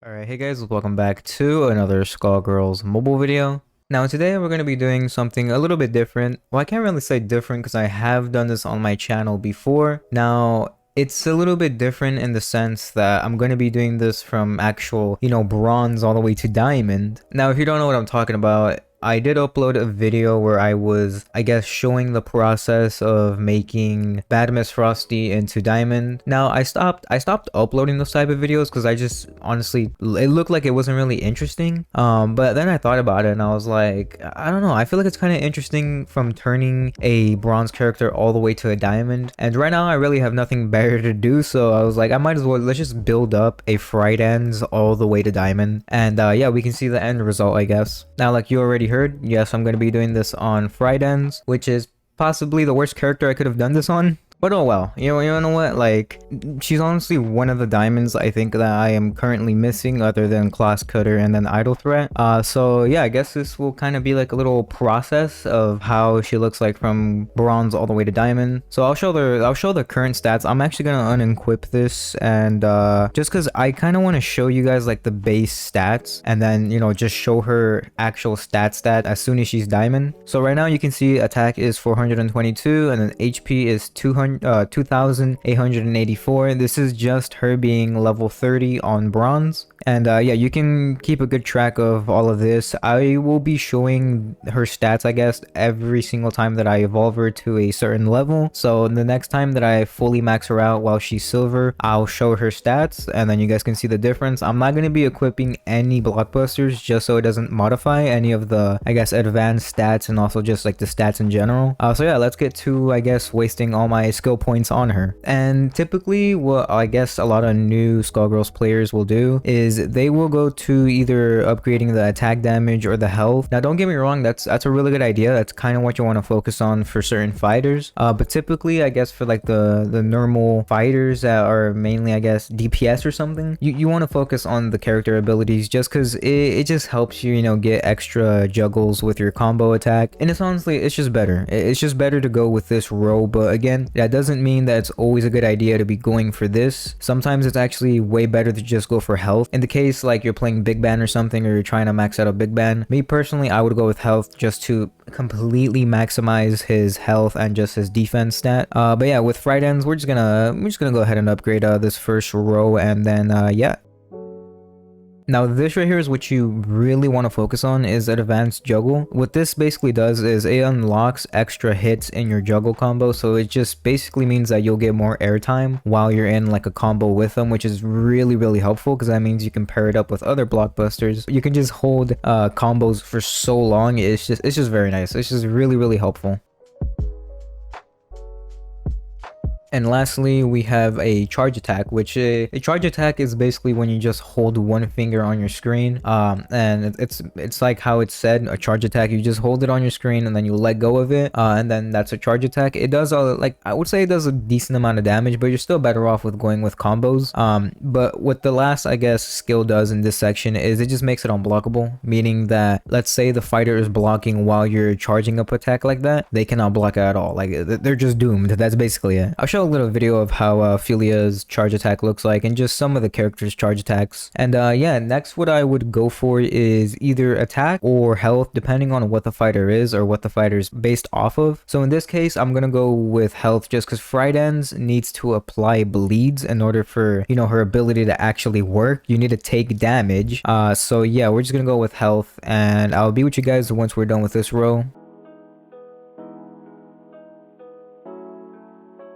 Alright, hey guys, welcome back to another Skullgirls mobile video. Now today we're going to be doing something a little bit different. Well, I can't really say different because I have done this on my channel before. Now, it's a little bit different in the sense that I'm going to be doing this from actual, bronze all the way to diamond. Now, if you don't know what I'm talking about, I did upload a video where I was, I guess, showing the process of making Bad Miss Frosty into diamond. Now, I stopped uploading those type of videos because I just honestly, it looked like it wasn't really interesting. But then I thought about it and I was like, I don't know, I feel like it's kind of interesting from turning a bronze character all the way to a diamond. And right now I really have nothing better to do, so I was like, I might as well, let's just build up a Frayed Ends all the way to diamond. And yeah, we can see the end result, I guess. Now, like you already heard, yes, I'm going to be doing this on Frayed Ends, which is possibly the worst character I could have done this on. But oh well, you know what, like, she's honestly one of the diamonds I think that I am currently missing other than Class Cutter and then Idle Threat. So yeah, I guess this will kind of be like a little process of how she looks like from bronze all the way to diamond. So I'll show the current stats. I'm actually gonna unequip this and just because I kind of want to show you guys like the base stats and then, just show her actual stat as soon as she's diamond. So right now you can see attack is 422 and then HP is 2,884. This is just her being level 30 on bronze. And yeah, you can keep a good track of all of this. I will be showing her stats, I guess, every single time that I evolve her to a certain level. So the next time that I fully max her out while she's silver, I'll show her stats and then you guys can see the difference. I'm not going to be equipping any blockbusters just so it doesn't modify any of the, I guess, advanced stats and also just like the stats in general. So yeah, let's get to, I guess, wasting all my skill points on her. And typically what I guess a lot of new Skullgirls players will do is they will go to either upgrading the attack damage or the health. Now don't get me wrong, that's a really good idea. That's kind of what you want to focus on for certain fighters. But typically I guess for like the normal fighters that are mainly, I guess, DPS or something, you want to focus on the character abilities just because it just helps you, get extra juggles with your combo attack. And it's honestly, it's just better. It's just better to go with this row. But again, that doesn't mean that it's always a good idea to be going for this. Sometimes it's actually way better to just go for health. In the case like you're playing Big Ban or something, or you're trying to max out a Big Ban, me personally, I would go with health just to completely maximize his health and just his defense stat. But yeah, with Frayed Ends, we're just gonna go ahead and upgrade this first row, and then yeah. Now this right here is what you really want to focus on, is advanced juggle. What this basically does is it unlocks extra hits in your juggle combo, so it just basically means that you'll get more airtime while you're in like a combo with them, which is really helpful because that means you can pair it up with other blockbusters. You can just hold combos for so long. It's just very nice. It's just really helpful. And lastly, we have a charge attack, which a charge attack is basically when you just hold one finger on your screen. And it's like how it's said, a charge attack. You just hold it on your screen and then you let go of it, and then that's a charge attack. It does like, I would say it does a decent amount of damage, but you're still better off with going with combos. But what the last, I guess, skill does in this section is it just makes it unblockable, meaning that let's say the fighter is blocking while you're charging up attack like that, they cannot block it at all. Like they're just doomed. That's basically it. I'll show a little video of how Philia's charge attack looks like and just some of the characters' charge attacks. And yeah, next what I would go for is either attack or health, depending on what the fighter is or what the fighter is based off of. So in this case, I'm gonna go with health just because Frayed Ends needs to apply bleeds in order for, her ability to actually work. You need to take damage. So yeah, we're just gonna go with health, and I'll be with you guys once we're done with this row.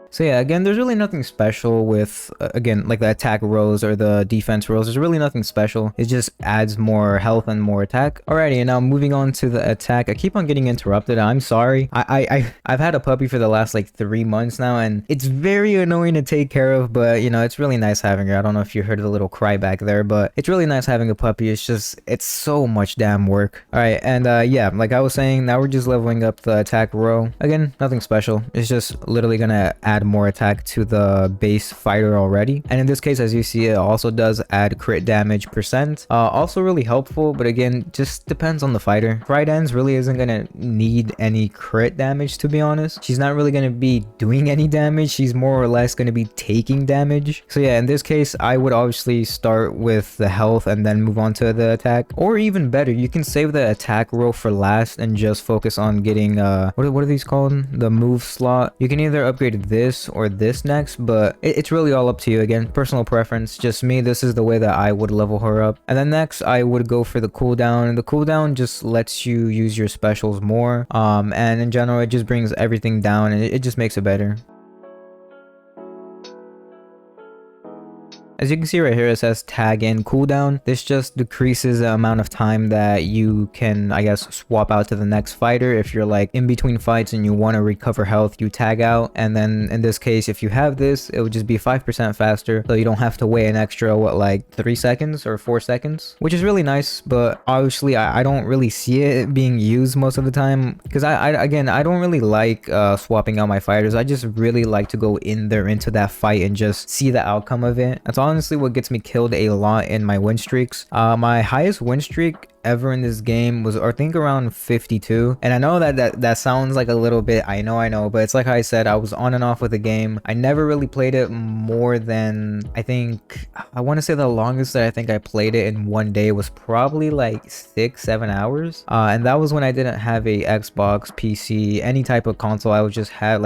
So yeah, again, there's really nothing special with, again, like the attack rows or the defense rows. There's really nothing special. It just adds more health and more attack. Alrighty, and now moving on to the attack. I keep on getting interrupted. I'm sorry. I've had a puppy for the last like 3 months now, and it's very annoying to take care of, but it's really nice having her. I don't know if you heard the little cry back there, but it's really nice having a puppy. It's so much damn work. Alright, and yeah, like I was saying, now we're just leveling up the attack row. Again, nothing special. It's just literally gonna add add more attack to the base fighter already. And in this case, as you see, it also does add crit damage percent. Also really helpful, but again, just depends on the fighter. Frayed Ends really isn't gonna need any crit damage, to be honest. She's not really gonna be doing any damage. She's more or less gonna be taking damage. So yeah, in this case, I would obviously start with the health and then move on to the attack. Or even better, you can save the attack row for last and just focus on getting what are these called? The move slot. You can either upgrade this or this next, but it's really all up to you. Again, personal preference. Just me, this is the way that I would level her up. And then next, I would go for the cooldown. And the cooldown just lets you use your specials more. And in general, it just brings everything down and it just makes it better. As you can see right here, it says tag in cooldown. This just decreases the amount of time that you can, I guess, swap out to the next fighter. If you're like in between fights and you want to recover health, you tag out. And then in this case, if you have this, it would just be 5% faster. So you don't have to wait an extra, what, like 3 seconds or 4 seconds, which is really nice. But obviously, I don't really see it being used most of the time because I don't really like swapping out my fighters. I just really like to go in there into that fight and just see the outcome of it. That's honestly what gets me killed a lot in my win streaks. My highest win streak ever in this game was, I think, around 52. And I know that sounds like a little bit, I know, but it's like I said, I was on and off with the game. I never really played it more than, I want to say the longest that I think I played it in one day was probably like 6-7 hours. And that was when I didn't have a Xbox, PC, any type of console. I just had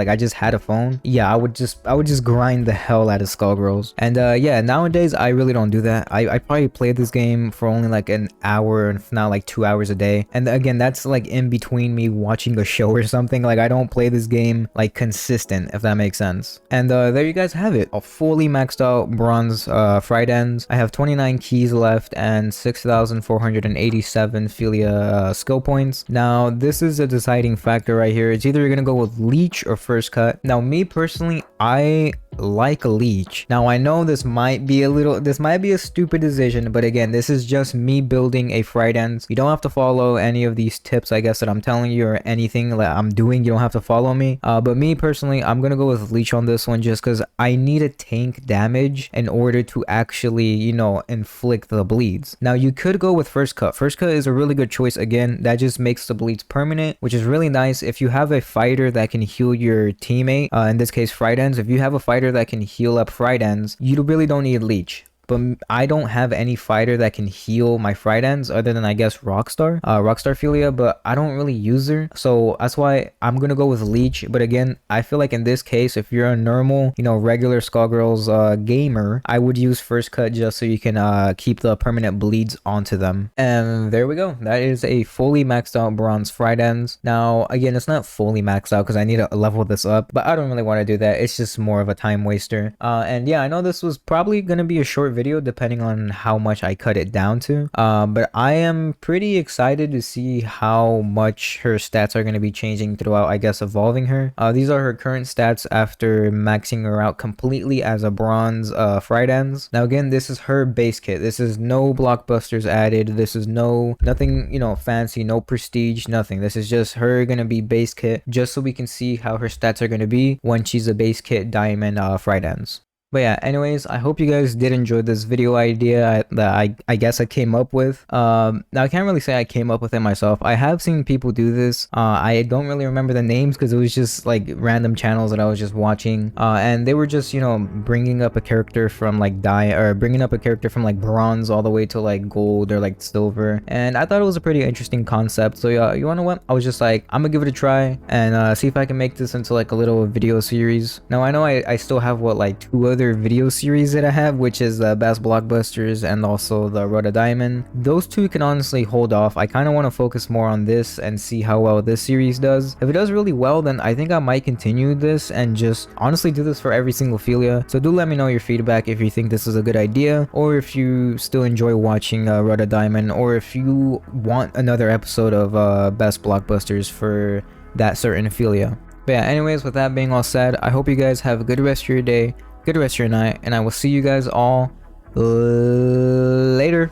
a phone. Yeah, I would just grind the hell out of Skullgirls. And yeah, nowadays I really don't do that. I probably played this game for only like an hour, and not like 2 hours a day. And again, that's like in between me watching a show or something. Like, I don't play this game like consistent, if that makes sense. And there you guys have it, a fully maxed out bronze Frayed Ends. I have 29 keys left and 6,487 Philia skill points. Now this is a deciding factor right here. It's either you're gonna go with leech or first cut. Now me personally, I like a leech. Now I know this might be a stupid decision, but again, this is just me building a Frayed Ends. You don't have to follow any of these tips, I guess, that I'm telling you, or anything that I'm doing. You don't have to follow me. But me personally, I'm gonna go with leech on this one just because I need to tank damage in order to actually, you know, inflict the bleeds. Now you could go with first cut. First cut is a really good choice. Again, that just makes the bleeds permanent, which is really nice. If you have a fighter that can heal your teammate, in this case Frayed Ends, if you have a fighter that can heal up Frayed Ends, you really don't need leech. But I don't have any fighter that can heal my Frayed Ends other than, I guess, Rockstar Philia, but I don't really use her. So that's why I'm going to go with leech. But again, I feel like in this case, if you're a normal, you know, regular Skullgirls gamer, I would use first cut just so you can keep the permanent bleeds onto them. And there we go. That is a fully maxed out bronze Frayed Ends. Now, again, it's not fully maxed out because I need to level this up, but I don't really want to do that. It's just more of a time waster. And yeah, I know this was probably going to be a short video depending on how much I cut it down to, but I am pretty excited to see how much her stats are going to be changing throughout, I guess, evolving her. These are her current stats after maxing her out completely as a bronze Frayed Ends. Now again, this is her base kit. This is no blockbusters added. This is nothing, you know, fancy, no prestige, nothing. This is just her gonna be base kit, just so we can see how her stats are gonna be when she's a base kit diamond Frayed Ends. But yeah, anyways, I hope you guys did enjoy this video idea that I guess I came up with. Now I can't really say I came up with it myself. I have seen people do this. I don't really remember the names because it was just like random channels that I was just watching. And they were just, you know, bringing up a character from like bringing up a character from like bronze all the way to like gold or like silver. And I thought it was a pretty interesting concept. So yeah, you wanna know what? I was just like, I'm gonna give it a try and see if I can make this into like a little video series. Now I know I still have what, like 2 other video series that I have, which is the best blockbusters and also the Road to Diamond. Those 2 can honestly hold off. I kind of want to focus more on this and see how well this series does. If it does really well, then I think I might continue this and just honestly do this for every single Philia. So do let me know your feedback if you think this is a good idea, or if you still enjoy watching Road to Diamond, or if you want another episode of best blockbusters for that certain Philia. But yeah, anyways, with that being all said, I hope you guys have a good rest of your day, good rest of your night, and I will see you guys all later.